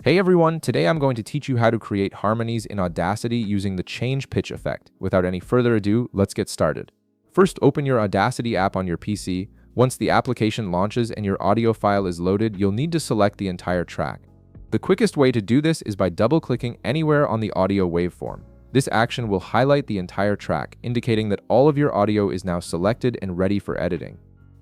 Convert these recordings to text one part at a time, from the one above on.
Hey everyone, today I'm going to teach you how to create harmonies in Audacity using the change pitch effect. Without any further ado, let's get started. First, open your Audacity app on your PC. Once the application launches and your audio file is loaded, you'll need to select the entire track. The quickest way to do this is by double-clicking anywhere on the audio waveform. This action will highlight the entire track, indicating that all of your audio is now selected and ready for editing.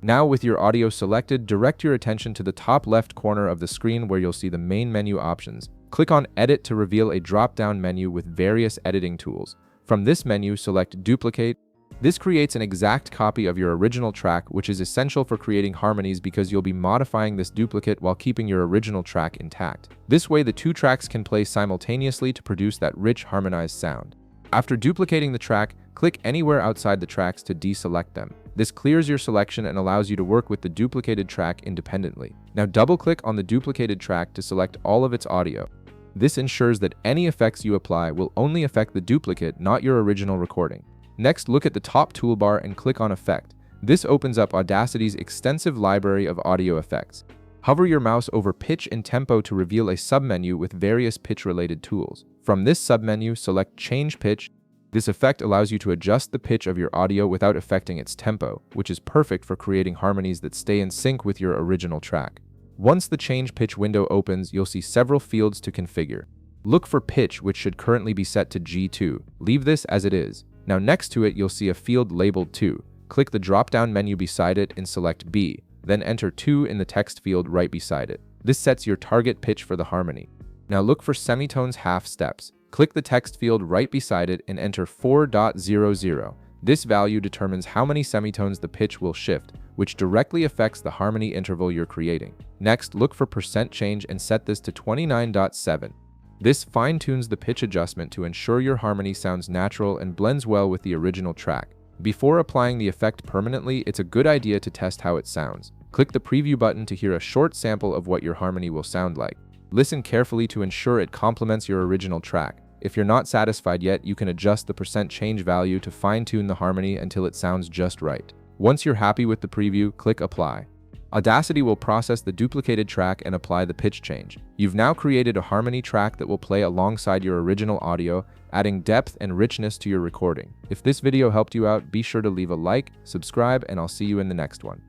Now, with your audio selected, direct your attention to the top left corner of the screen where you'll see the main menu options. Click on Edit to reveal a drop-down menu with various editing tools. From this menu, select Duplicate. This creates an exact copy of your original track, which is essential for creating harmonies because you'll be modifying this duplicate while keeping your original track intact. This way, the two tracks can play simultaneously to produce that rich, harmonized sound. After duplicating the track, click anywhere outside the tracks to deselect them. This clears your selection and allows you to work with the duplicated track independently. Now double-click on the duplicated track to select all of its audio. This ensures that any effects you apply will only affect the duplicate, not your original recording. Next, look at the top toolbar and click on Effect. This opens up Audacity's extensive library of audio effects. Hover your mouse over Pitch and Tempo to reveal a submenu with various pitch-related tools. From this submenu, select Change Pitch. This effect allows you to adjust the pitch of your audio without affecting its tempo, which is perfect for creating harmonies that stay in sync with your original track. Once the Change Pitch window opens, you'll see several fields to configure. Look for Pitch, which should currently be set to G2. Leave this as it is. Now next to it, you'll see a field labeled 2. Click the drop-down menu beside it and select B, then enter 2 in the text field right beside it. This sets your target pitch for the harmony. Now look for semitones half steps. Click the text field right beside it and enter 4.00. This value determines how many semitones the pitch will shift, which directly affects the harmony interval you're creating. Next, look for percent change and set this to 29.7. This fine-tunes the pitch adjustment to ensure your harmony sounds natural and blends well with the original track. Before applying the effect permanently, it's a good idea to test how it sounds. Click the preview button to hear a short sample of what your harmony will sound like. Listen carefully to ensure it complements your original track. If you're not satisfied yet, you can adjust the percent change value to fine-tune the harmony until it sounds just right. Once you're happy with the preview, click Apply. Audacity will process the duplicated track and apply the pitch change. You've now created a harmony track that will play alongside your original audio, adding depth and richness to your recording. If this video helped you out, be sure to leave a like, subscribe, and I'll see you in the next one.